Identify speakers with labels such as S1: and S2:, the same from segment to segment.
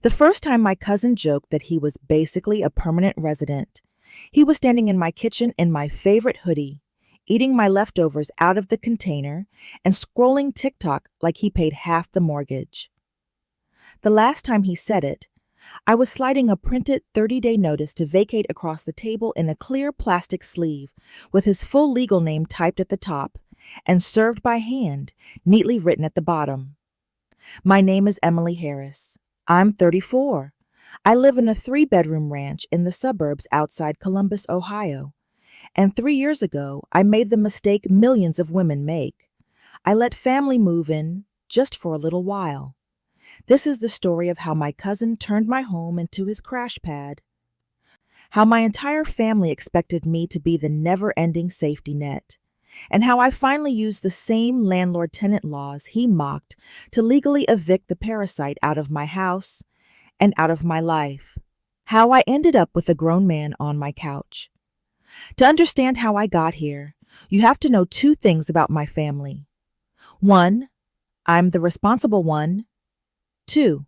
S1: The first time my cousin joked that he was basically a permanent resident, he was standing in my kitchen in my favorite hoodie, eating my leftovers out of the container and scrolling TikTok like he paid half the mortgage. The last time he said it, I was sliding a printed 30-day notice to vacate across the table in a clear plastic sleeve with his full legal name typed at the top and served by hand, neatly written at the bottom. My name is Emily Harris. I'm 34. I live in a 3-bedroom ranch in the suburbs outside Columbus, Ohio. And 3 years ago, I made the mistake millions of women make. I let family move in just for a little while. This is the story of how my cousin turned my home into his crash pad. How my entire family expected me to be the never-ending safety net. And how I finally used the same landlord-tenant laws he mocked to legally evict the parasite out of my house and out of my life. How I ended up with a grown man on my couch. To understand how I got here, you have to know 2 things about my family. 1, I'm the responsible one. 2,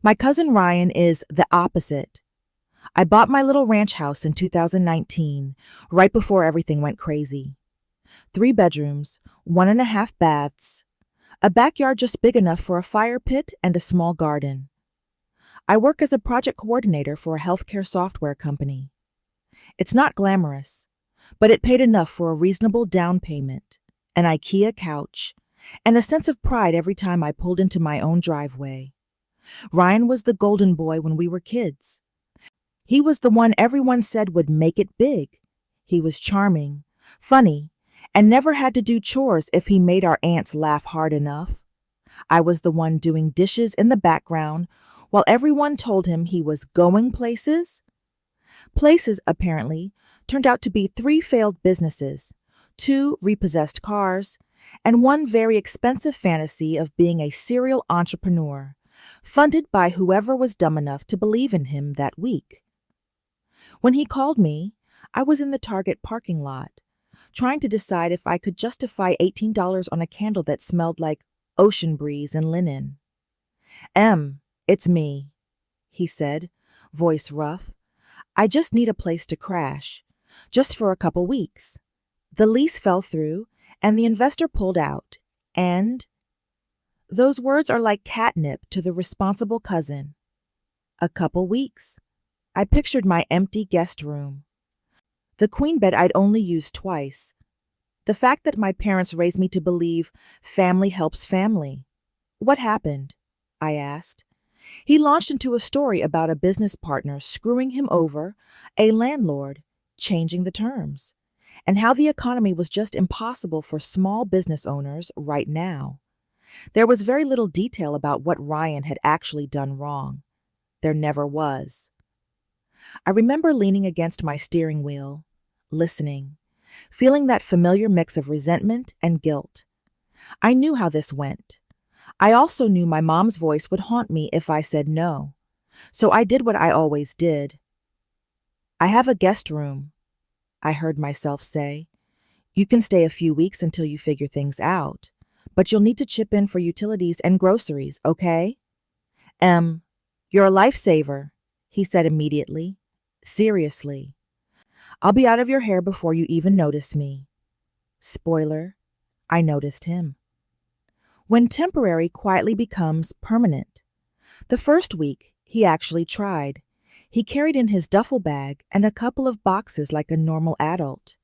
S1: my cousin Ryan is the opposite. I bought my little ranch house in 2019, right before everything went crazy. 3 bedrooms, 1.5 baths, a backyard just big enough for a fire pit and a small garden. I work as a project coordinator for a healthcare software company. It's not glamorous, but it paid enough for a reasonable down payment, an IKEA couch, and a sense of pride every time I pulled into my own driveway. Ryan was the golden boy when we were kids. He was the one everyone said would make it big. He was charming, funny, and never had to do chores if he made our aunts laugh hard enough. I was the one doing dishes in the background while everyone told him he was going places. Places, apparently, turned out to be 3 failed businesses, 2 repossessed cars, and 1 very expensive fantasy of being a serial entrepreneur, funded by whoever was dumb enough to believe in him that week. When he called me, I was in the Target parking lot, trying to decide if I could justify $18 on a candle that smelled like ocean breeze and linen. It's me, he said, voice rough. I just need a place to crash, just for a couple weeks. The lease fell through, and the investor pulled out, and those words are like catnip to the responsible cousin. A couple weeks. I pictured my empty guest room. The queen bed I'd only used twice. The fact that my parents raised me to believe family helps family. What happened? I asked. He launched into a story about a business partner screwing him over, a landlord changing the terms, and how the economy was just impossible for small business owners right now. There was very little detail about what Ryan had actually done wrong. There never was. I remember leaning against my steering wheel, listening, feeling that familiar mix of resentment and guilt. I knew how this went. I also knew my mom's voice would haunt me if I said no, so I did what I always did. I have a guest room, I heard myself say. You can stay a few weeks until you figure things out, but you'll need to chip in for utilities and groceries, okay? You're a lifesaver, he said immediately. Seriously. I'll be out of your hair before you even notice me. Spoiler, I noticed him. When temporary quietly becomes permanent. The first week, he actually tried. He carried in his duffel bag and a couple of boxes like a normal adult.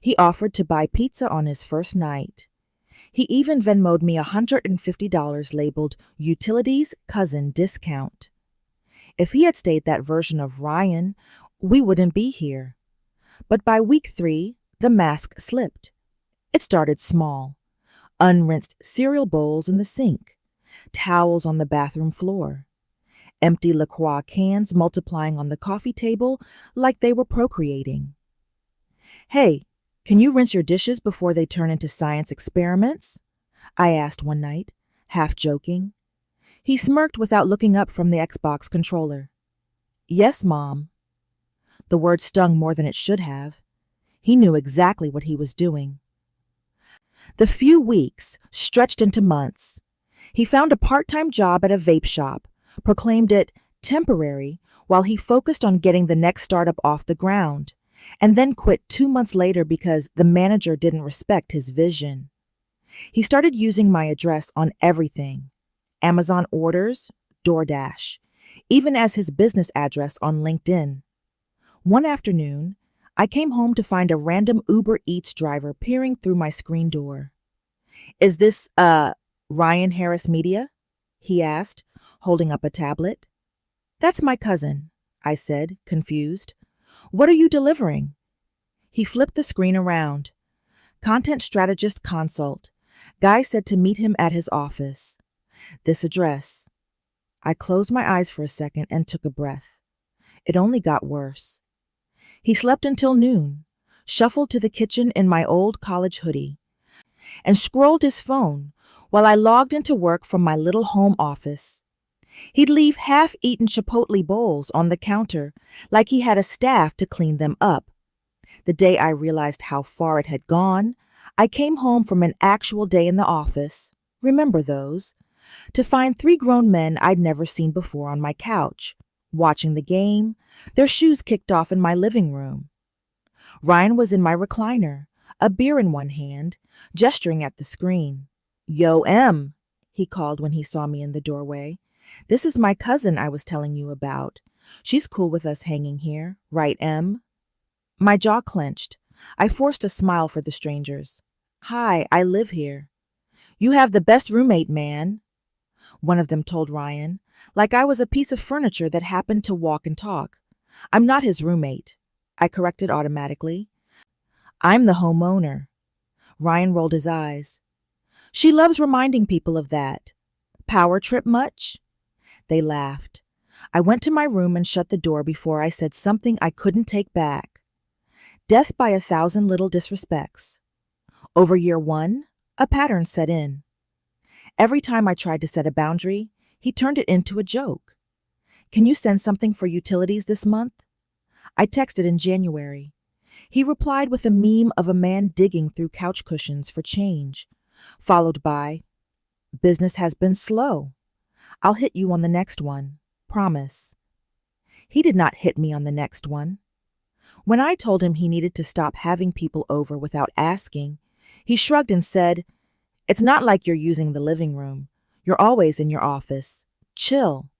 S1: He offered to buy pizza on his first night. He even Venmo'd me $150 labeled Utilities Cousin Discount. If he had stayed that version of Ryan, we wouldn't be here. But by week 3, the mask slipped. It started small. Unrinsed cereal bowls in the sink, towels on the bathroom floor, empty La Croix cans multiplying on the coffee table like they were procreating. Hey, can you rinse your dishes before they turn into science experiments? I asked one night, half joking. He smirked without looking up from the Xbox controller. Yes, Mom. The word stung more than it should have. He knew exactly what he was doing. The few weeks stretched into months. He found a part-time job at a vape shop, proclaimed it temporary while he focused on getting the next startup off the ground, and then quit 2 months later because the manager didn't respect his vision. He started using my address on everything: Amazon orders, DoorDash, even as his business address on LinkedIn. One afternoon, I came home to find a random Uber Eats driver peering through my screen door. "Is this, Ryan Harris Media?" he asked, holding up a tablet. "That's my cousin," I said, confused. "What are you delivering?" He flipped the screen around. "Content strategist consult. Guy said to meet him at his office. This address." I closed my eyes for a second and took a breath. It only got worse. He slept until noon, shuffled to the kitchen in my old college hoodie, and scrolled his phone while I logged into work from my little home office. He'd leave half-eaten Chipotle bowls on the counter like he had a staff to clean them up. The day I realized how far it had gone, I came home from an actual day in the office, remember those, to find 3 grown men I'd never seen before on my couch, watching the game, their shoes kicked off in my living room. Ryan was in my recliner, a beer in one hand, gesturing at the screen. "Yo, Em," he called when he saw me in the doorway. "This is my cousin I was telling you about. She's cool with us hanging here, right, Em?" My jaw clenched. I forced a smile for the strangers. "Hi, I live here." "You have the best roommate, man," one of them told Ryan, like I was a piece of furniture that happened to walk and talk. "I'm not his roommate," I corrected automatically. "I'm the homeowner." Ryan rolled his eyes. "She loves reminding people of that. Power trip much?" They laughed. I went to my room and shut the door before I said something I couldn't take back. Death by 1,000 little disrespects. Over year 1, a pattern set in. Every time I tried to set a boundary, he turned it into a joke. "Can you send something for utilities this month?" I texted in January. He replied with a meme of a man digging through couch cushions for change, followed by, "Business has been slow. I'll hit you on the next one. Promise." He did not hit me on the next one. When I told him he needed to stop having people over without asking, he shrugged and said, "It's not like you're using the living room. You're always in your office. Chill."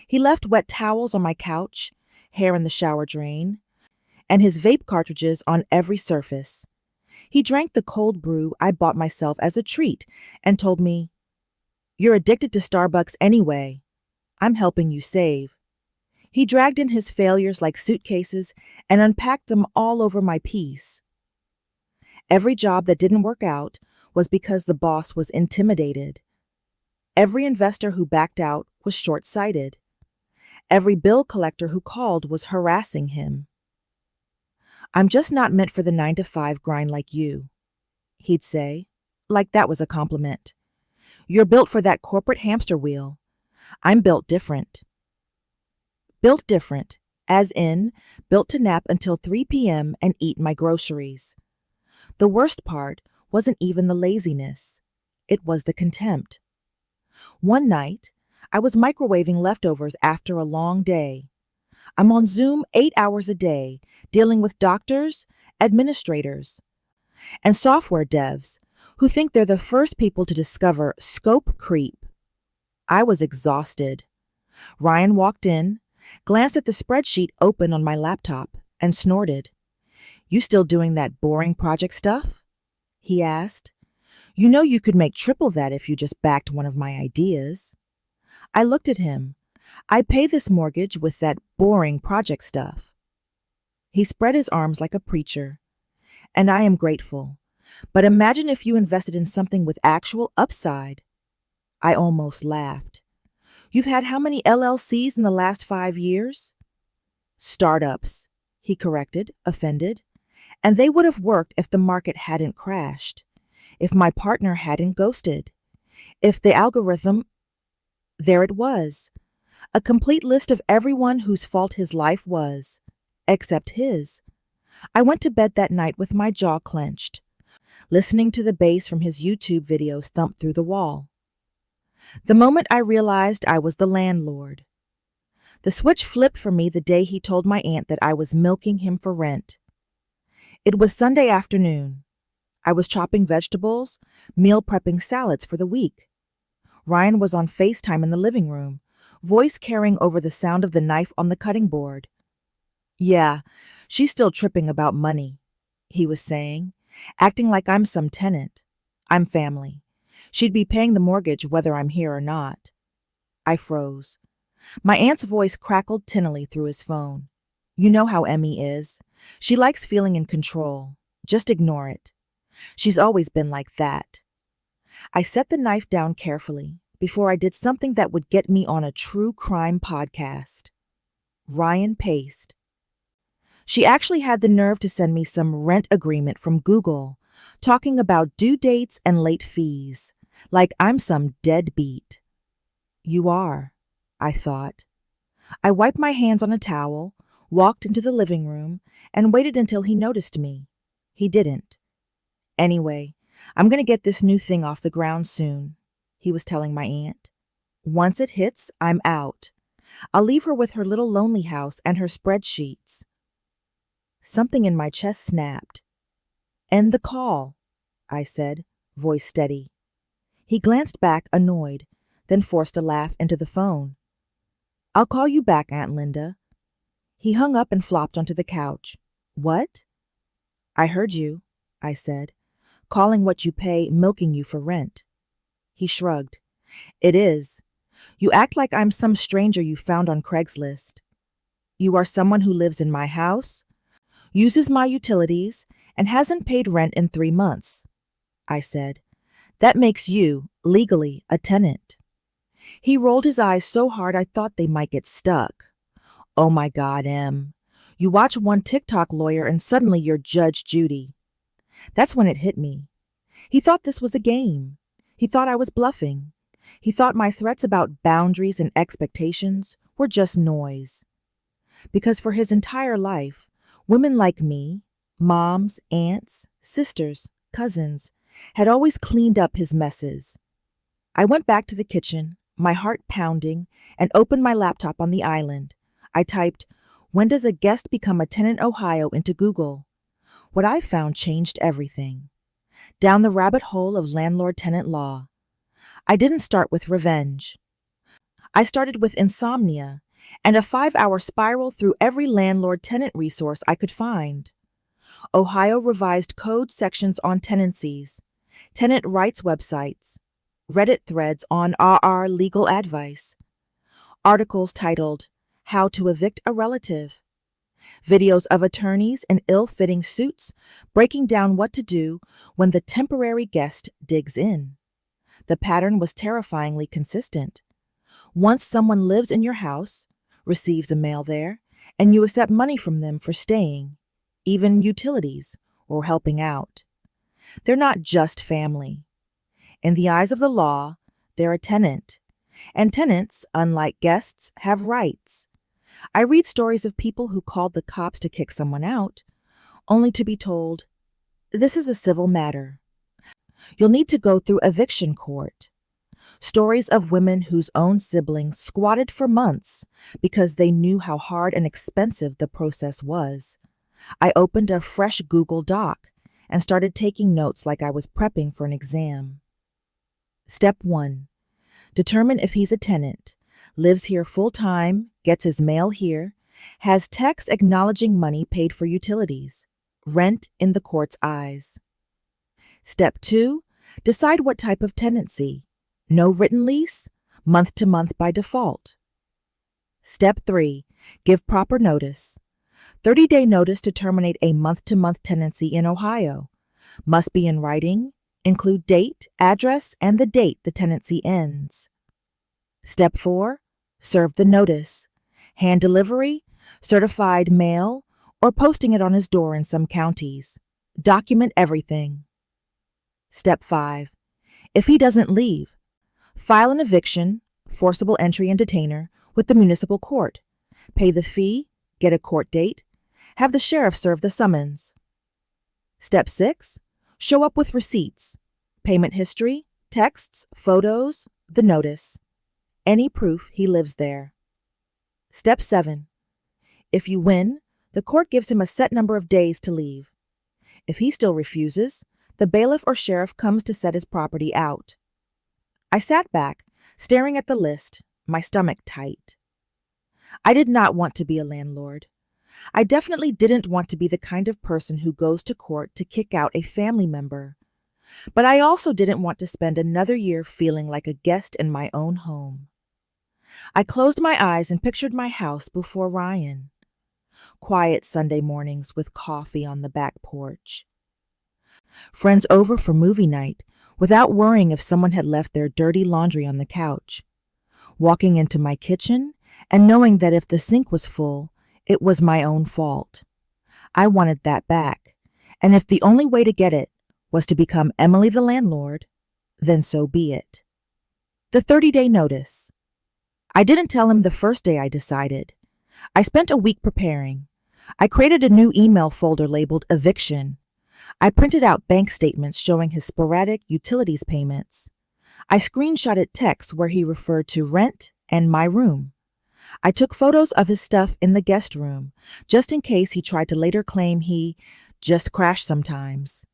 S1: He left wet towels on my couch, hair in the shower drain, and his vape cartridges on every surface. He drank the cold brew I bought myself as a treat and told me, "You're addicted to Starbucks anyway. I'm helping you save." He dragged in his failures like suitcases and unpacked them all over my piece. Every job that didn't work out was because the boss was intimidated. Every investor who backed out was short-sighted. Every bill collector who called was harassing him. "I'm just not meant for the 9-to-5 grind like you," he'd say, like that was a compliment. "You're built for that corporate hamster wheel. I'm built different." Built different, as in, built to nap until 3 p.m. and eat my groceries. The worst part wasn't even the laziness. It was the contempt. One night, I was microwaving leftovers after a long day. I'm on Zoom 8 hours a day, dealing with doctors, administrators, and software devs who think they're the first people to discover scope creep. I was exhausted. Ryan walked in, glanced at the spreadsheet open on my laptop, and snorted. "You still doing that boring project stuff?" he asked. "You know you could make triple that if you just backed one of my ideas." I looked at him. "I pay this mortgage with that boring project stuff." He spread his arms like a preacher. "And I am grateful. But imagine if you invested in something with actual upside." I almost laughed. "You've had how many LLCs in the last 5 years?" "Startups," he corrected, offended. "And they would have worked if the market hadn't crashed, if my partner hadn't ghosted, if the algorithm—" There it was, a complete list of everyone whose fault his life was, except his. I went to bed that night with my jaw clenched, listening to the bass from his YouTube videos thump through the wall. The moment I realized I was the landlord. The switch flipped for me the day he told my aunt that I was milking him for rent. It was Sunday afternoon. I was chopping vegetables, meal prepping salads for the week. Ryan was on FaceTime in the living room, voice carrying over the sound of the knife on the cutting board. "Yeah, she's still tripping about money," he was saying, acting like I'm some tenant. "I'm family. She'd be paying the mortgage whether I'm here or not." I froze. My aunt's voice crackled tinnily through his phone. "You know how Emmy is. She likes feeling in control. Just ignore it. She's always been like that." I set the knife down carefully before I did something that would get me on a true crime podcast. Ryan paced. "She actually had the nerve to send me some rent agreement from Google, talking about due dates and late fees, like I'm some deadbeat." "You are," I thought. I wiped my hands on a towel, walked into the living room, and waited until he noticed me. He didn't. "Anyway, I'm going to get this new thing off the ground soon," he was telling my aunt. "Once it hits, I'm out. I'll leave her with her little lonely house and her spreadsheets." Something in my chest snapped. "End the call," I said, voice steady. He glanced back, annoyed, then forced a laugh into the phone. "I'll call you back, Aunt Linda." He hung up and flopped onto the couch. "What?" "I heard you," I said. "Calling what you pay, milking you for rent." He shrugged. "It is. You act like I'm some stranger you found on Craigslist. You are someone who lives in my house, uses my utilities, and hasn't paid rent in 3 months," I said. "That makes you, legally, a tenant." He rolled his eyes so hard I thought they might get stuck. "Oh my God, Em. You watch one TikTok lawyer and suddenly you're Judge Judy." That's when it hit me. He thought this was a game. He thought I was bluffing. He thought my threats about boundaries and expectations were just noise. Because for his entire life, women like me, moms, aunts, sisters, cousins, had always cleaned up his messes. I went back to the kitchen, my heart pounding, and opened my laptop on the island. I typed, "When does a guest become a tenant Ohio?" into Google. What I found changed everything. Down the rabbit hole of landlord-tenant law. I didn't start with revenge. I started with insomnia and a 5-hour spiral through every landlord-tenant resource I could find. Ohio revised code sections on tenancies, tenant rights websites, Reddit threads on RR legal advice, articles titled "How to Evict a Relative," videos of attorneys in ill-fitting suits breaking down what to do when the temporary guest digs in. The pattern was terrifyingly consistent. Once someone lives in your house, receives the mail there, and you accept money from them for staying, even utilities, or helping out. They're not just family. In the eyes of the law, they're a tenant. And tenants, unlike guests, have rights. I read stories of people who called the cops to kick someone out, only to be told, "This is a civil matter. You'll need to go through eviction court." Stories of women whose own siblings squatted for months because they knew how hard and expensive the process was. I opened a fresh Google Doc and started taking notes like I was prepping for an exam. Step 1. Determine if he's a tenant, lives here full-time, gets his mail here, has text acknowledging money paid for utilities, rent in the court's eyes. Step 2. Decide what type of tenancy. No written lease, month-to-month by default. Step 3. Give proper notice. 30-day notice to terminate a month-to-month tenancy in Ohio. Must be in writing, include date, address, and the date the tenancy ends. Step 4. Serve the notice. Hand delivery, certified mail, or posting it on his door in some counties. Document everything. Step 5. If he doesn't leave, file an eviction, forcible entry and detainer, with the municipal court. Pay the fee, get a court date, have the sheriff serve the summons. Step 6. Show up with receipts, payment history, texts, photos, The notice. Any proof he lives there. Step 7. If you win, the court gives him a set number of days to leave. If he still refuses, the bailiff or sheriff comes to set his property out. I sat back, staring at the list, my stomach tight. I did not want to be a landlord. I definitely didn't want to be the kind of person who goes to court to kick out a family member. But I also didn't want to spend another year feeling like a guest in my own home. I closed my eyes and pictured my house before Ryan. Quiet Sunday mornings with coffee on the back porch. Friends over for movie night without worrying if someone had left their dirty laundry on the couch. Walking into my kitchen and knowing that if the sink was full, it was my own fault. I wanted that back, and if the only way to get it was to become Emily the landlord, then so be it. The 30-day notice. I didn't tell him the first day I decided. I spent a week preparing. I created a new email folder labeled Eviction. I printed out bank statements showing his sporadic utilities payments. I screenshotted texts where he referred to rent and my room. I took photos of his stuff in the guest room, just in case he tried to later claim he just crashed sometimes.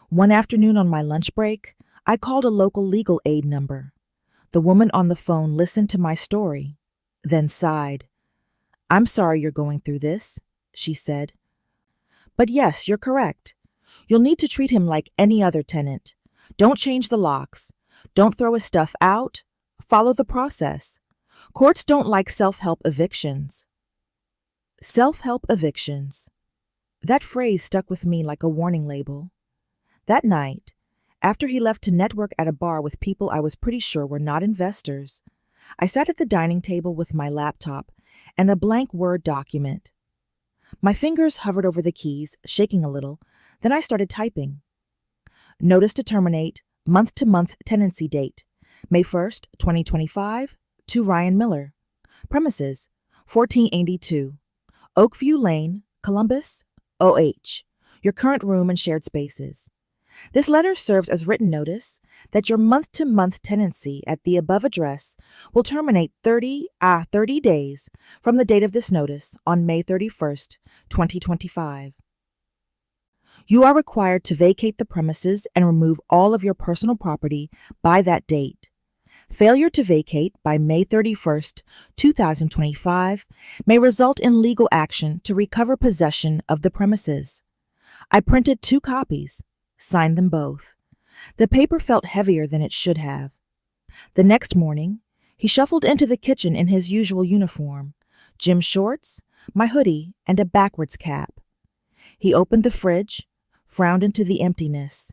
S1: One afternoon on my lunch break, I called a local legal aid number. The woman on the phone listened to my story, then sighed. "I'm sorry you're going through this," she said. "But yes, you're correct. You'll need to treat him like any other tenant. Don't change the locks. Don't throw his stuff out. Follow the process. Courts don't like self-help evictions." Self-help evictions. That phrase stuck with me like a warning label. That night, after he left to network at a bar with people I was pretty sure were not investors, I sat at the dining table with my laptop and a blank Word document. My fingers hovered over the keys, shaking a little, then I started typing. Notice to terminate, month-to-month tenancy date, May 1st, 2025, to Ryan Miller. Premises, 1482, Oakview Lane, Columbus, OH. Your current room and shared spaces. This letter serves as written notice that your month-to-month tenancy at the above address will terminate 30 days from the date of this notice on May 31st, 2025. You are required to vacate the premises and remove all of your personal property by that date. Failure to vacate by May 31st, 2025 may result in legal action to recover possession of the premises. I printed 2 copies, signed them both. The paper felt heavier than it should have. The next morning, he shuffled into the kitchen in his usual uniform, gym shorts, my hoodie, and a backwards cap. He opened the fridge, frowned into the emptiness.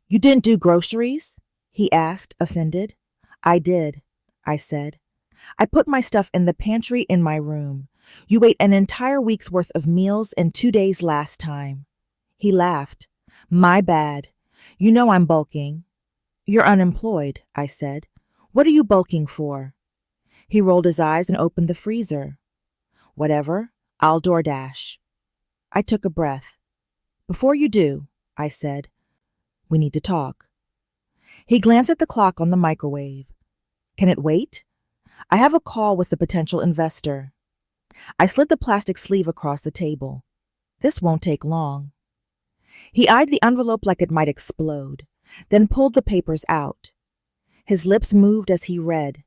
S1: "You didn't do groceries?" he asked, offended. "I did," I said. "I put my stuff in the pantry in my room. You ate an entire week's worth of meals in 2 days last time." He laughed. "My bad. You know I'm bulking." "You're unemployed," I said. "What are you bulking for?" He rolled his eyes and opened the freezer. "Whatever. I'll DoorDash." I took a breath. "Before you do," I said, "we need to talk." He glanced at the clock on the microwave. "Can it wait? I have a call with the potential investor." I slid the plastic sleeve across the table. "This won't take long." He eyed the envelope like it might explode, then pulled the papers out. His lips moved as he read.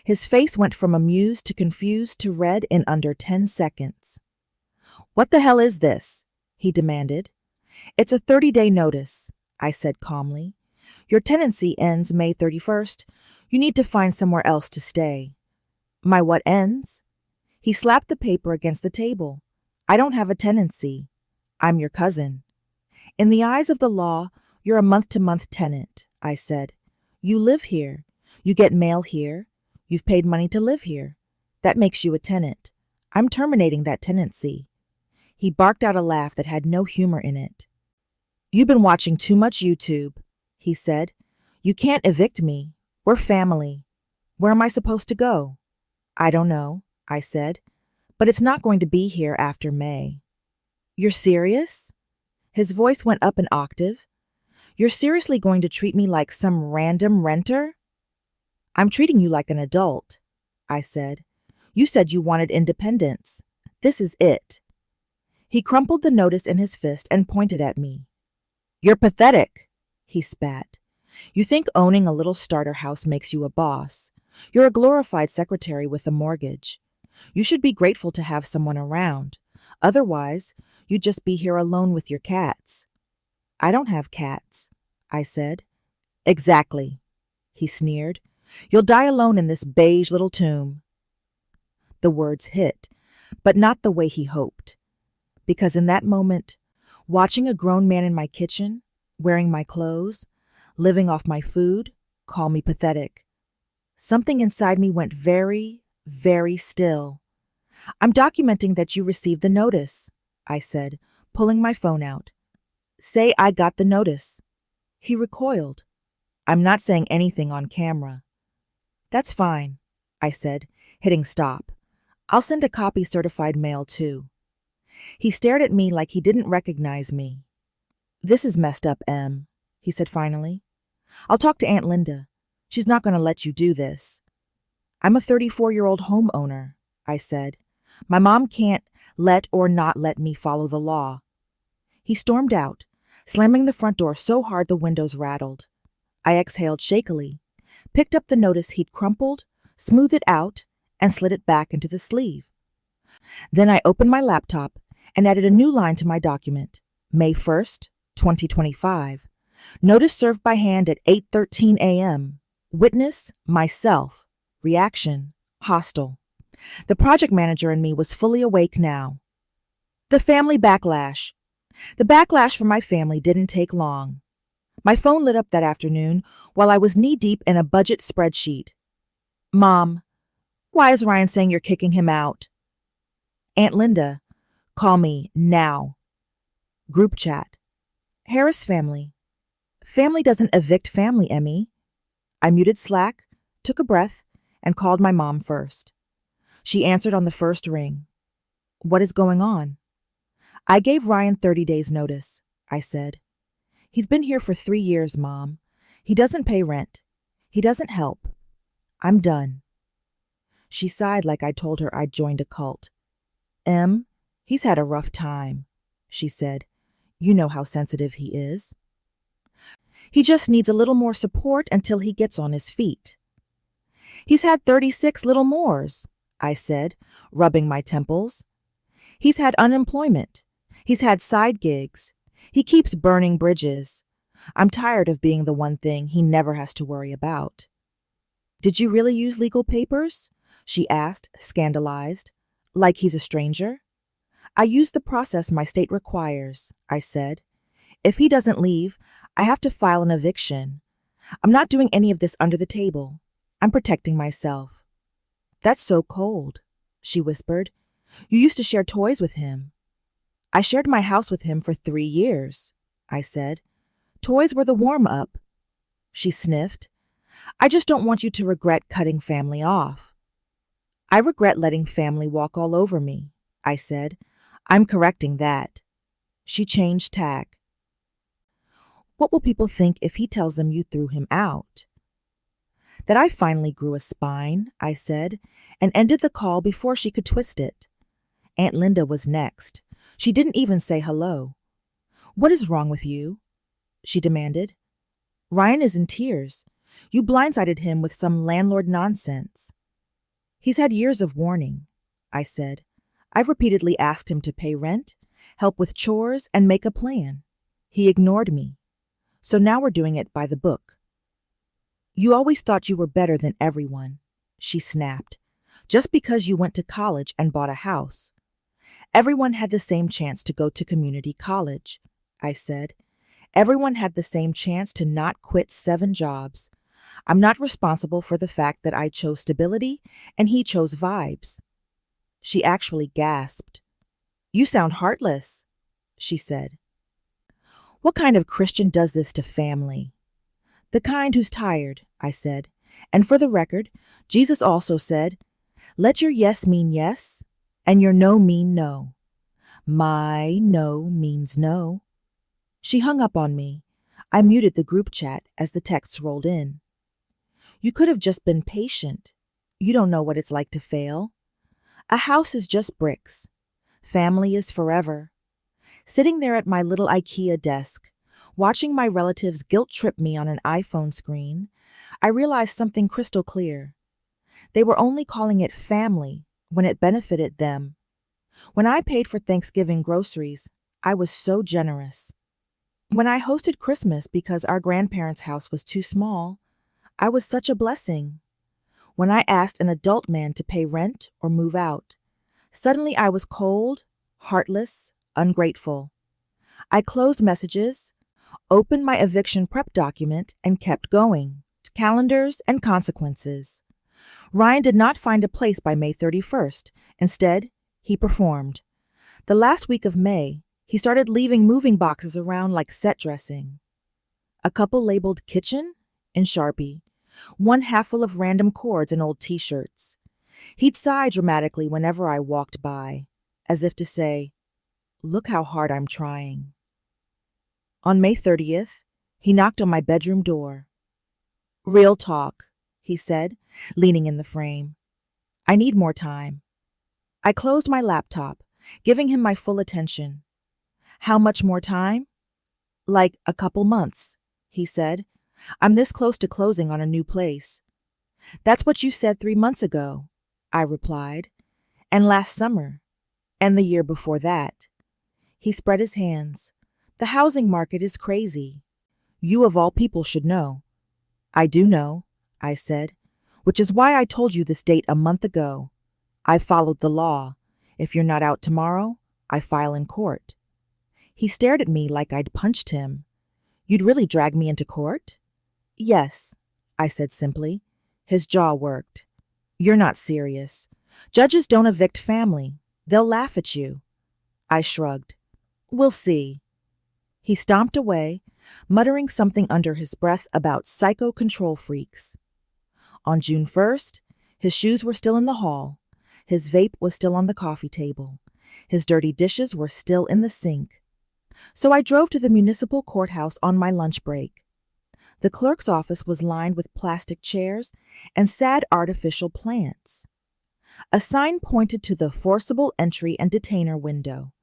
S1: His face went from amused to confused to red in under 10 seconds. "What the hell is this?" he demanded. "It's a 30-day notice," I said calmly. "Your tenancy ends May 31st. You need to find somewhere else to stay." "My what ends?" He slapped the paper against the table. "I don't have a tenancy. I'm your cousin." "In the eyes of the law, you're a month-to-month tenant," I said. "You live here. You get mail here. You've paid money to live here. That makes you a tenant. I'm terminating that tenancy." He barked out a laugh that had no humor in it. "You've been watching too much YouTube," he said. "You can't evict me. We're family. Where am I supposed to go?" "I don't know," I said, "but it's not going to be here after May." "You're serious?" His voice went up an octave. "You're seriously going to treat me like some random renter?" I'm treating you like an adult, I said. You said you wanted independence. This is it. He crumpled the notice in his fist and pointed at me. You're pathetic, he spat. You think owning a little starter house makes you a boss. You're a glorified secretary with a mortgage. You should be grateful to have someone around. Otherwise, you'd just be here alone with your cats. I don't have cats, I said. Exactly, he sneered. You'll die alone in this beige little tomb. The words hit, but not the way he hoped. Because in that moment, watching a grown man in my kitchen, wearing my clothes, living off my food, call me pathetic. Something inside me went very, very still. I'm documenting that you received the notice, I said, pulling my phone out. Say I got the notice. He recoiled. I'm not saying anything on camera. That's fine, I said, hitting stop. I'll send a copy certified mail too. He stared at me like he didn't recognize me. This is messed up, Em, he said finally. I'll talk to Aunt Linda. She's not going to let you do this. I'm a 34-year-old homeowner, I said. My mom can't let or not let me follow the law. He stormed out, slamming the front door so hard the windows rattled. I exhaled shakily, picked up the notice he'd crumpled, smoothed it out, and slid it back into the sleeve. Then I opened my laptop and added a new line to my document. May 1st, 2025. Notice served by hand at 8:13 a.m. Witness, myself. Reaction, hostile. The project manager in me was fully awake now. The family backlash. The backlash from my family didn't take long. My phone lit up that afternoon while I was knee-deep in a budget spreadsheet. Mom, why is Ryan saying you're kicking him out? Aunt Linda, call me now. Group chat. Harris family. Family doesn't evict family, Emmy. I muted Slack, took a breath, and called my mom first. She answered on the first ring. What is going on? I gave Ryan 30 days notice, I said. He's been here for 3 years, Mom. He doesn't pay rent. He doesn't help. I'm done. She sighed like I told her I'd joined a cult. Em, he's had a rough time, she said. You know how sensitive he is. He just needs a little more support until he gets on his feet. He's had 36 little mores, I said, rubbing my temples. He's had unemployment. He's had side gigs. He keeps burning bridges. I'm tired of being the one thing he never has to worry about. Did you really use legal papers? She asked, scandalized. Like he's a stranger? I used the process my state requires, I said. If he doesn't leave, I have to file an eviction. I'm not doing any of this under the table. I'm protecting myself. That's so cold, she whispered. You used to share toys with him. I shared my house with him for 3 years, I said. Toys were the warm-up. She sniffed. I just don't want you to regret cutting family off. I regret letting family walk all over me, I said. I'm correcting that. She changed tack. What will people think if he tells them you threw him out? That I finally grew a spine, I said, and ended the call before she could twist it. Aunt Linda was next. She didn't even say hello. What is wrong with you? She demanded. Ryan is in tears. You blindsided him with some landlord nonsense. He's had years of warning, I said. I've repeatedly asked him to pay rent, help with chores, and make a plan. He ignored me. So now we're doing it by the book. You always thought you were better than everyone, she snapped, just because you went to college and bought a house. Everyone had the same chance to go to community college, I said. Everyone had the same chance to not quit 7 jobs. I'm not responsible for the fact that I chose stability and he chose vibes. She actually gasped. You sound heartless, she said. What kind of Christian does this to family? The kind who's tired, I said. And for the record, Jesus also said, let your yes mean yes, and your no mean no. My no means no. She hung up on me. I muted the group chat as the texts rolled in. You could have just been patient. You don't know what it's like to fail. A house is just bricks. Family is forever. Sitting there at my little IKEA desk, watching my relatives guilt trip me on an iPhone screen, I realized something crystal clear. They were only calling it family when it benefited them. When I paid for Thanksgiving groceries, I was so generous. When I hosted Christmas because our grandparents' house was too small, I was such a blessing. When I asked an adult man to pay rent or move out, suddenly I was cold, heartless, ungrateful. I closed messages, opened my eviction prep document, and kept going. Calendars and consequences. Ryan did not find a place by May 31st. Instead, he performed. The last week of May, he started leaving moving boxes around like set dressing. A couple labeled kitchen in Sharpie, one half full of random cords and old t-shirts. He'd sigh dramatically whenever I walked by, as if to say, "Look how hard I'm trying." On May 30th, he knocked on my bedroom door. "Real talk," he said, leaning in the frame. "I need more time." I closed my laptop, giving him my full attention. "How much more time?" "Like a couple months," he said. "I'm this close to closing on a new place." "That's what you said 3 months ago," I replied. "And last summer. And the year before that." He spread his hands. "The housing market is crazy. You of all people should know." "I do know," I said, "which is why I told you this date a month ago. I followed the law. If you're not out tomorrow, I file in court." He stared at me like I'd punched him. "You'd really drag me into court?" "Yes," I said simply. His jaw worked. "You're not serious. Judges don't evict family. They'll laugh at you." I shrugged. "We'll see." He stomped away, muttering something under his breath about psycho control freaks. On June 1st, his shoes were still in the hall. His vape was still on the coffee table. His dirty dishes were still in the sink. So I drove to the municipal courthouse on my lunch break. The clerk's office was lined with plastic chairs and sad artificial plants. A sign pointed to the forcible entry and detainer window.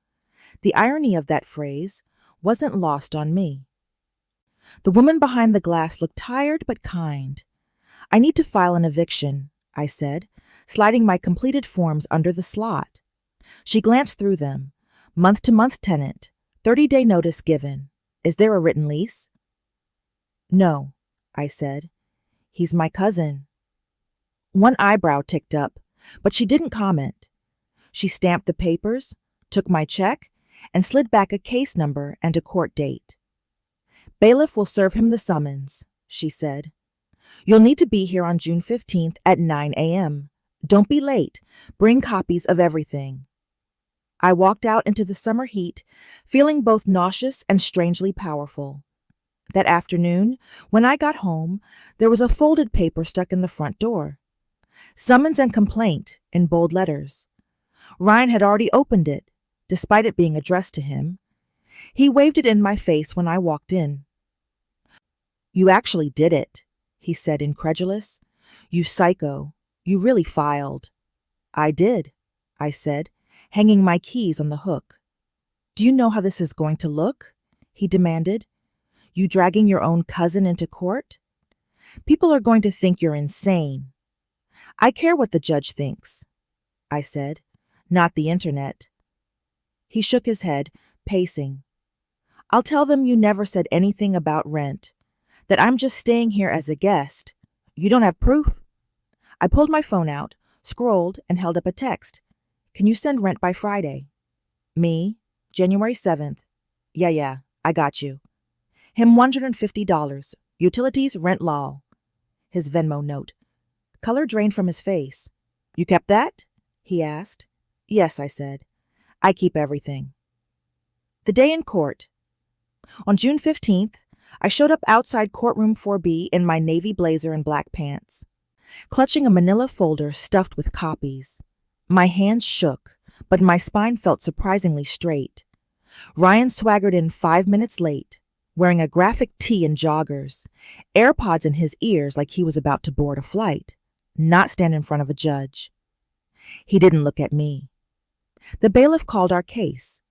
S1: The irony of that phrase wasn't lost on me. The woman behind the glass looked tired but kind. "I need to file an eviction," I said, sliding my completed forms under the slot. She glanced through them. "Month-to-month tenant, 30-day notice given. Is there a written lease?" "No," I said. "He's my cousin." One eyebrow ticked up, but she didn't comment. She stamped the papers, took my check, and slid back a case number and a court date. "Bailiff will serve him the summons," she said. "You'll need to be here on June 15th at 9 a.m. Don't be late. Bring copies of everything." I walked out into the summer heat, feeling both nauseous and strangely powerful. That afternoon, when I got home, there was a folded paper stuck in the front door. "Summons and complaint," in bold letters. Ryan had already opened it, despite it being addressed to him. He waved it in my face when I walked in. "You actually did it," he said, incredulous. "You psycho. You really filed." "I did," I said, hanging my keys on the hook. "Do you know how this is going to look?" he demanded. "You dragging your own cousin into court? People are going to think you're insane." "I care what the judge thinks," I said, "not the internet." He shook his head, pacing. "I'll tell them you never said anything about rent, that I'm just staying here as a guest. You don't have proof." I pulled my phone out, scrolled, and held up a text. "Can you send rent by Friday?" "Me, January 7th. Yeah, I got you." Him $150. Utilities, rent lol. His Venmo note. Color drained from his face. "You kept that?" he asked. "Yes," I said. "I keep everything." The day in court. On June 15th, I showed up outside courtroom 4B in my navy blazer and black pants, clutching a manila folder stuffed with copies. My hands shook, but my spine felt surprisingly straight. Ryan swaggered in 5 minutes late, wearing a graphic tee and joggers, AirPods in his ears like he was about to board a flight, not stand in front of a judge. He didn't look at me. The bailiff called our case.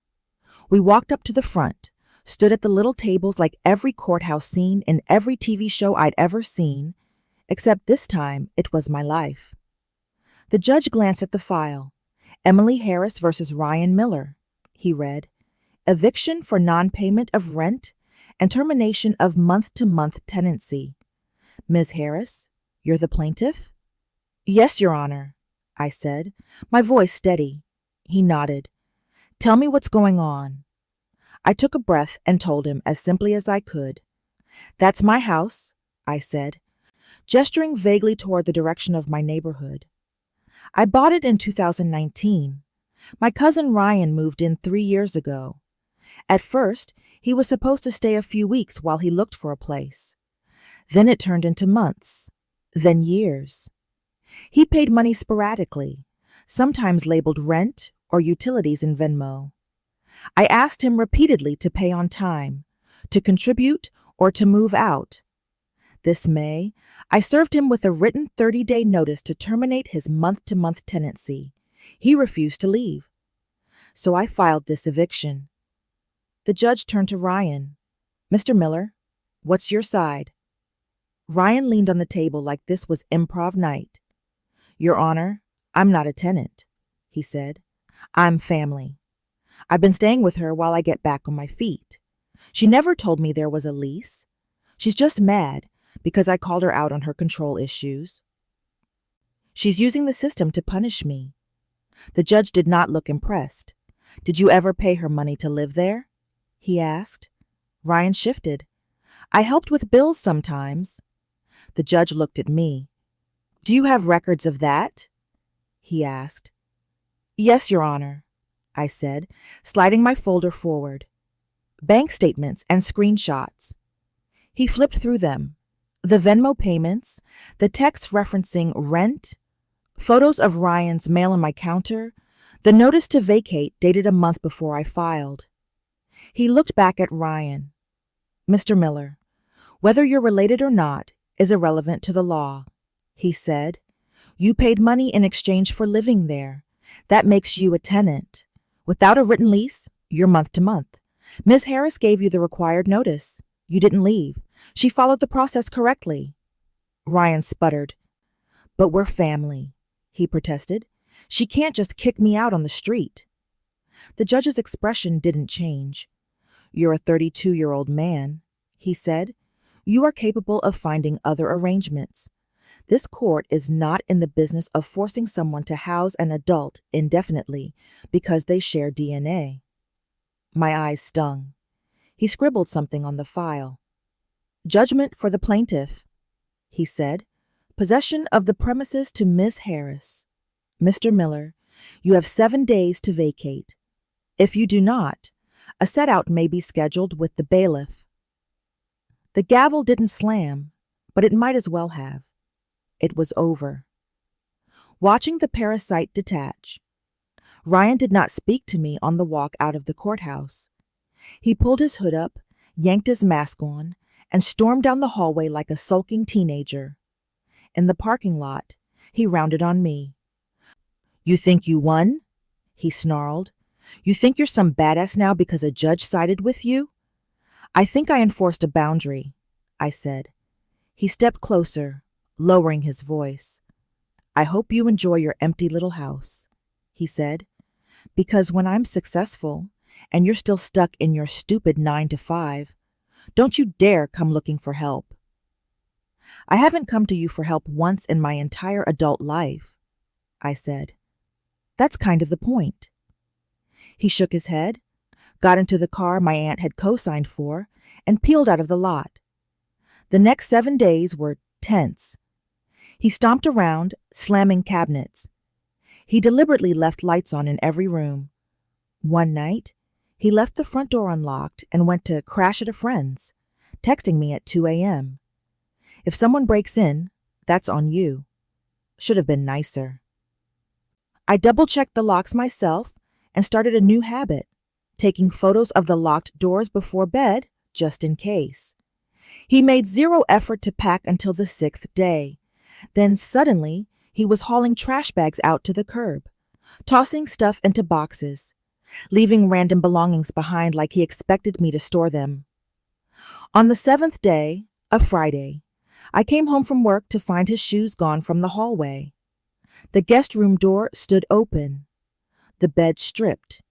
S1: We walked up to the front, stood at the little tables like every courthouse scene in every TV show I'd ever seen, except this time it was my life. The judge glanced at the file. Emily Harris versus Ryan Miller, he read. Eviction for non-payment of rent and termination of month-to-month tenancy. Ms. Harris, you're the plaintiff? Yes, Your Honor, I said, my voice steady. He nodded. Tell me what's going on. I took a breath and told him as simply as I could. That's my house, I said, gesturing vaguely toward the direction of my neighborhood. I bought it in 2019. My cousin Ryan moved in 3 years ago. At first, he was supposed to stay a few weeks while he looked for a place. Then it turned into months, then years. He paid money sporadically, sometimes labeled rent or utilities in Venmo. I asked him repeatedly to pay on time, to contribute, or to move out. This May, I served him with a written 30-day notice to terminate his month-to-month tenancy. He refused to leave. So I filed this eviction. The judge turned to Ryan. Mr. Miller, what's your side? Ryan leaned on the table like this was improv night. Your Honor, I'm not a tenant, he said. I'm family. I've been staying with her while I get back on my feet. She never told me there was a lease. She's just mad because I called her out on her control issues. She's using the system to punish me. The judge did not look impressed. Did you ever pay her money to live there? He asked. Ryan shifted. I helped with bills sometimes. The judge looked at me. Do you have records of that? He asked. Yes, Your Honor, I said, sliding my folder forward. Bank statements and screenshots. He flipped through them. The Venmo payments, the text referencing rent, photos of Ryan's mail on my counter, the notice to vacate dated a month before I filed. He looked back at Ryan. Mr. Miller, whether you're related or not is irrelevant to the law, he said. You paid money in exchange for living there. That makes you a tenant. Without a written lease, you're month to month. Ms. Harris gave you the required notice. You didn't leave. She followed the process correctly. Ryan sputtered. But we're family, he protested. She can't just kick me out on the street. The judge's expression didn't change. You're a 32-year-old man, he said. You are capable of finding other arrangements. This court is not in the business of forcing someone to house an adult indefinitely because they share DNA. My eyes stung. He scribbled something on the file. Judgment for the plaintiff, he said. Possession of the premises to Miss Harris. Mr. Miller, you have 7 days to vacate. If you do not, a set-out may be scheduled with the bailiff. The gavel didn't slam, but it might as well have. It was over. Watching the parasite detach. Ryan did not speak to me on the walk out of the courthouse. He pulled his hood up, yanked his mask on, and stormed down the hallway like a sulking teenager. In the parking lot, he rounded on me. You think you won? He snarled. You think you're some badass now because a judge sided with you? I think I enforced a boundary, I said. He stepped closer, lowering his voice. I hope you enjoy your empty little house, he said, because when I'm successful and you're still stuck in your stupid 9-to-5, don't you dare come looking for help. I haven't come to you for help once in my entire adult life, I said. That's kind of the point. He shook his head, got into the car my aunt had co-signed for, and peeled out of the lot. The next 7 days were tense. He stomped around, slamming cabinets. He deliberately left lights on in every room. One night, he left the front door unlocked and went to crash at a friend's, texting me at 2 a.m. If someone breaks in, that's on you. Should have been nicer. I double-checked the locks myself and started a new habit, taking photos of the locked doors before bed just in case. He made zero effort to pack until the 6th day. Then suddenly, he was hauling trash bags out to the curb, tossing stuff into boxes, leaving random belongings behind like he expected me to store them. On the 7th day, a Friday, I came home from work to find his shoes gone from the hallway. The guest room door stood open, the bed stripped.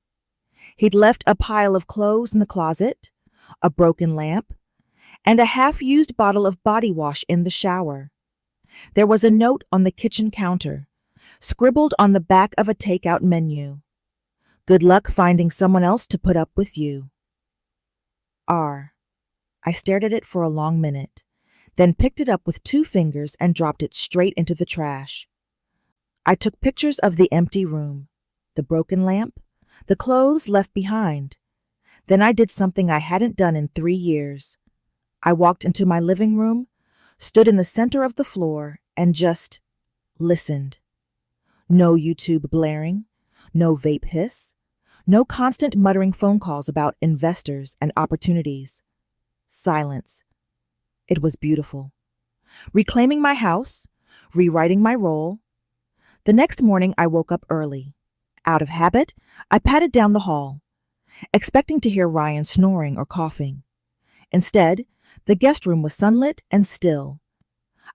S1: He'd left a pile of clothes in the closet, a broken lamp, and a half-used bottle of body wash in the shower. There was a note on the kitchen counter, scribbled on the back of a takeout menu. Good luck finding someone else to put up with you. R. I stared at it for a long minute, then picked it up with 2 fingers and dropped it straight into the trash. I took pictures of the empty room, the broken lamp, the clothes left behind. Then I did something I hadn't done in 3 years. I walked into my living room, stood in the center of the floor, and just listened. No YouTube blaring, no vape hiss, no constant muttering phone calls about investors and opportunities. Silence. It was beautiful. Reclaiming my house, rewriting my role. The next morning I woke up early. Out of habit, I padded down the hall, expecting to hear Ryan snoring or coughing. Instead, the guest room was sunlit and still.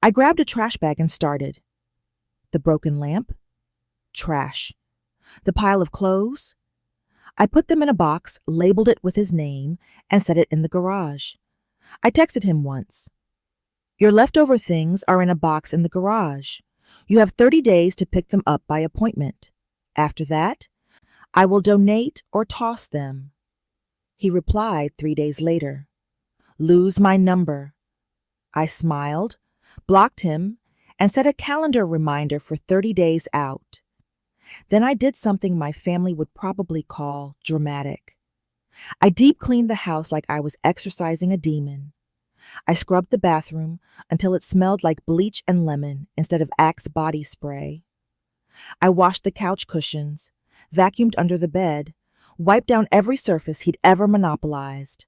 S1: I grabbed a trash bag and started. The broken lamp? Trash. The pile of clothes? I put them in a box, labeled it with his name, and set it in the garage. I texted him once. Your leftover things are in a box in the garage. You have 30 days to pick them up by appointment. After that, I will donate or toss them. He replied 3 days later. Lose my number. I smiled, blocked him, and set a calendar reminder for 30 days out. Then I did something my family would probably call dramatic. I deep cleaned the house like I was exorcising a demon. I scrubbed the bathroom until it smelled like bleach and lemon instead of Axe body spray. I washed the couch cushions, vacuumed under the bed, wiped down every surface he'd ever monopolized.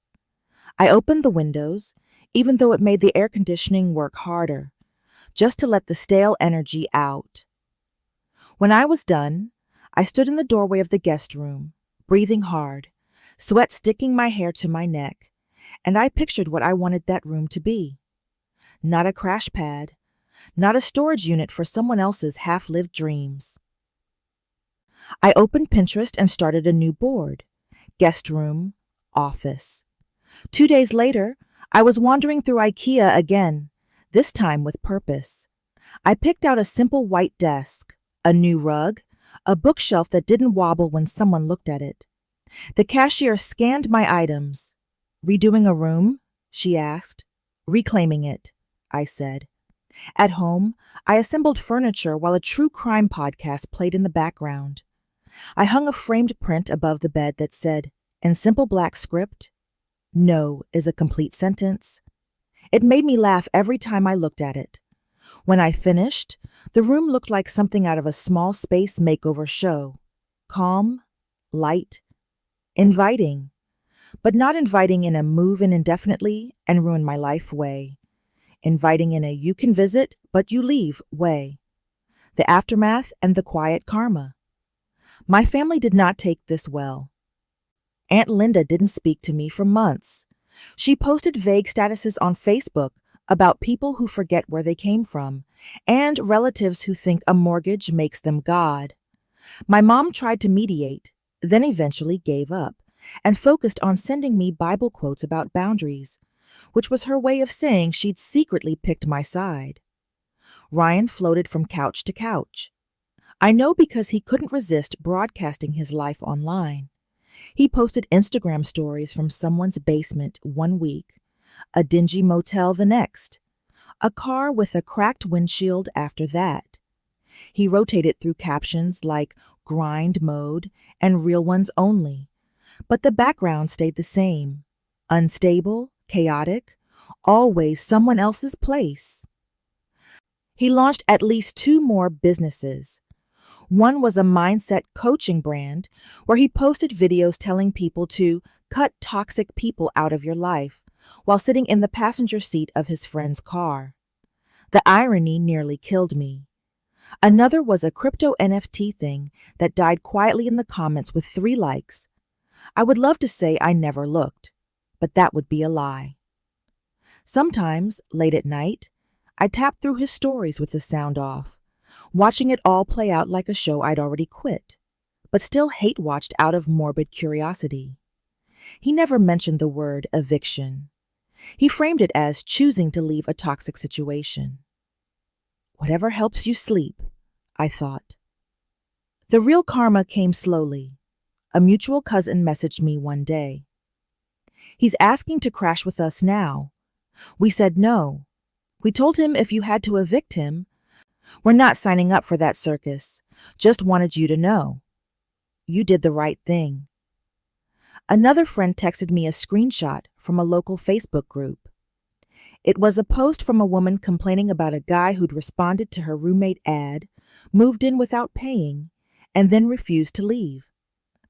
S1: I opened the windows, even though it made the air conditioning work harder, just to let the stale energy out. When I was done, I stood in the doorway of the guest room, breathing hard, sweat sticking my hair to my neck, and I pictured what I wanted that room to be. Not a crash pad, not a storage unit for someone else's half-lived dreams. I opened Pinterest and started a new board, guest room, office. 2 days later, I was wandering through IKEA again, this time with purpose. I picked out a simple white desk, a new rug, a bookshelf that didn't wobble when someone looked at it. The cashier scanned my items. Redoing a room? She asked. Reclaiming it, I said. At home, I assembled furniture while a true crime podcast played in the background. I hung a framed print above the bed that said, in simple black script, "No is a complete sentence." It made me laugh every time I looked at it. When I finished, the room looked like something out of a small space makeover show. Calm, light, inviting, but not inviting in a move in indefinitely and ruin my life way. Inviting in a you can visit, but you leave way. The aftermath and the quiet karma. My family did not take this well. Aunt Linda didn't speak to me for months. She posted vague statuses on Facebook about people who forget where they came from and relatives who think a mortgage makes them God. My mom tried to mediate, then eventually gave up and focused on sending me Bible quotes about boundaries, which was her way of saying she'd secretly picked my side. Ryan floated from couch to couch. I know because he couldn't resist broadcasting his life online. He posted Instagram stories from someone's basement one week, a dingy motel the next, a car with a cracked windshield after that. He rotated through captions like grind mode and real ones only, but the background stayed the same, unstable, chaotic, always someone else's place. He launched at least 2 more businesses. One was a mindset coaching brand where he posted videos telling people to cut toxic people out of your life while sitting in the passenger seat of his friend's car. The irony nearly killed me. Another was a crypto NFT thing that died quietly in the comments with 3 likes. I would love to say I never looked, but that would be a lie. Sometimes, late at night, I tapped through his stories with the sound off, watching it all play out like a show I'd already quit, but still hate-watched out of morbid curiosity. He never mentioned the word eviction. He framed it as choosing to leave a toxic situation. Whatever helps you sleep, I thought. The real karma came slowly. A mutual cousin messaged me one day. He's asking to crash with us now. We said no. We told him if you had to evict him, we're not signing up for that circus. Just wanted you to know. You did the right thing. Another friend texted me a screenshot from a local Facebook group. It was a post from a woman complaining about a guy who'd responded to her roommate ad, moved in without paying, and then refused to leave.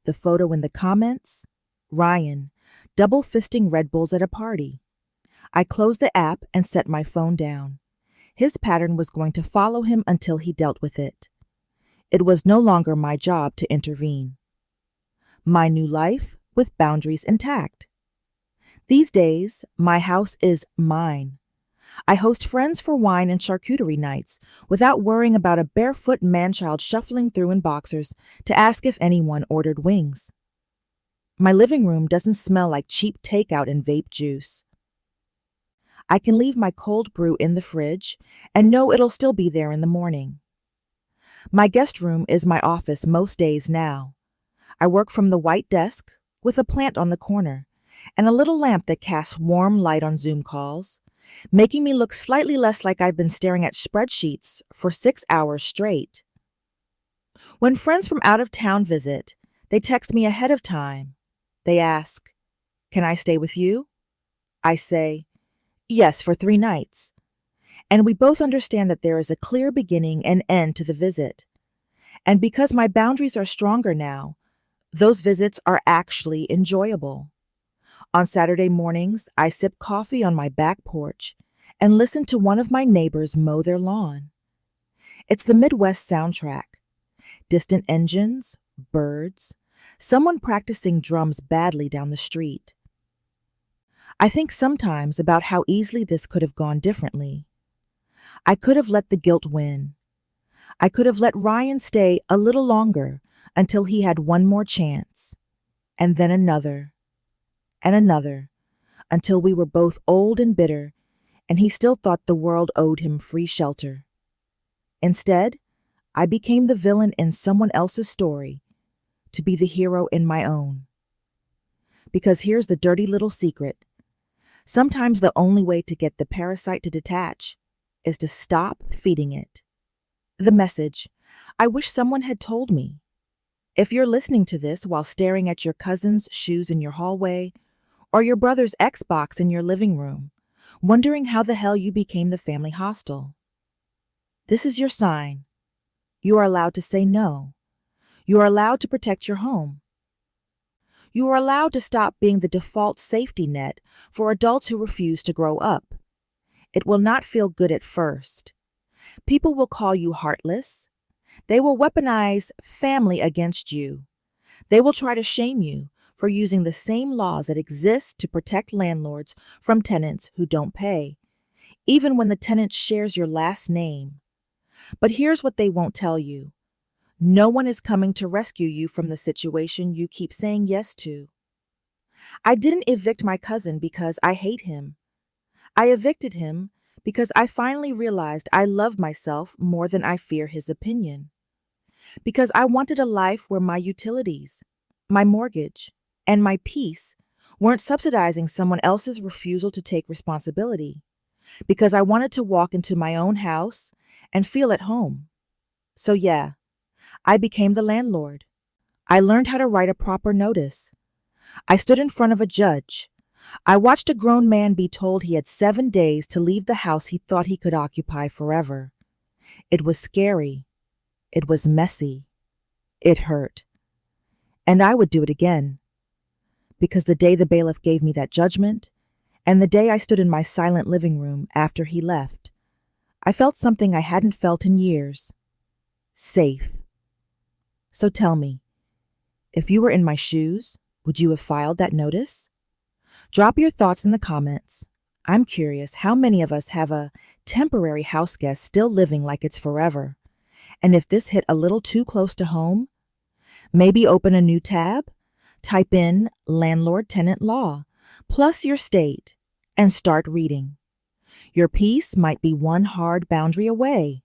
S1: The photo in the comments? Ryan, double fisting Red Bulls at a party. I closed the app and set my phone down. His pattern was going to follow him until he dealt with it. It was no longer my job to intervene. My new life with boundaries intact. These days, my house is mine. I host friends for wine and charcuterie nights without worrying about a barefoot man-child shuffling through in boxers to ask if anyone ordered wings. My living room doesn't smell like cheap takeout and vape juice. I can leave my cold brew in the fridge and know it'll still be there in the morning. My guest room is my office most days now. I work from the white desk with a plant on the corner and a little lamp that casts warm light on Zoom calls, making me look slightly less like I've been staring at spreadsheets for 6 hours straight. When friends from out of town visit, they text me ahead of time. They ask, "Can I stay with you?" I say, "Yes, for 3 nights." And we both understand that there is a clear beginning and end to the visit. And because my boundaries are stronger now, those visits are actually enjoyable. On Saturday mornings, I sip coffee on my back porch and listen to one of my neighbors mow their lawn. It's the Midwest soundtrack. Distant engines, birds, someone practicing drums badly down the street. I think sometimes about how easily this could have gone differently. I could have let the guilt win. I could have let Ryan stay a little longer until he had one more chance, and then another, and another, until we were both old and bitter, and he still thought the world owed him free shelter. Instead, I became the villain in someone else's story, to be the hero in my own. Because here's the dirty little secret. Sometimes the only way to get the parasite to detach is to stop feeding it. The message, I wish someone had told me. If you're listening to this while staring at your cousin's shoes in your hallway, or your brother's Xbox in your living room, wondering how the hell you became the family hostel, this is your sign. You are allowed to say no. You are allowed to protect your home. You are allowed to stop being the default safety net for adults who refuse to grow up. It will not feel good at first. People will call you heartless. They will weaponize family against you. They will try to shame you for using the same laws that exist to protect landlords from tenants who don't pay, even when the tenant shares your last name. But here's what they won't tell you. No one is coming to rescue you from the situation you keep saying yes to. I didn't evict my cousin because I hate him. I evicted him because I finally realized I love myself more than I fear his opinion. Because I wanted a life where my utilities, my mortgage, and my peace weren't subsidizing someone else's refusal to take responsibility. Because I wanted to walk into my own house and feel at home. So yeah, I became the landlord. I learned how to write a proper notice. I stood in front of a judge. I watched a grown man be told he had 7 days to leave the house he thought he could occupy forever. It was scary. It was messy. It hurt. And I would do it again. Because the day the bailiff gave me that judgment, And the day I stood in my silent living room after he left, I felt something I hadn't felt in years. Safe. So tell me, if you were in my shoes, would you have filed that notice? Drop your thoughts in the comments. I'm curious how many of us have a temporary house guest still living like it's forever. And if this hit a little too close to home, maybe open a new tab, type in landlord tenant law, plus your state, and start reading. Your peace might be one hard boundary away.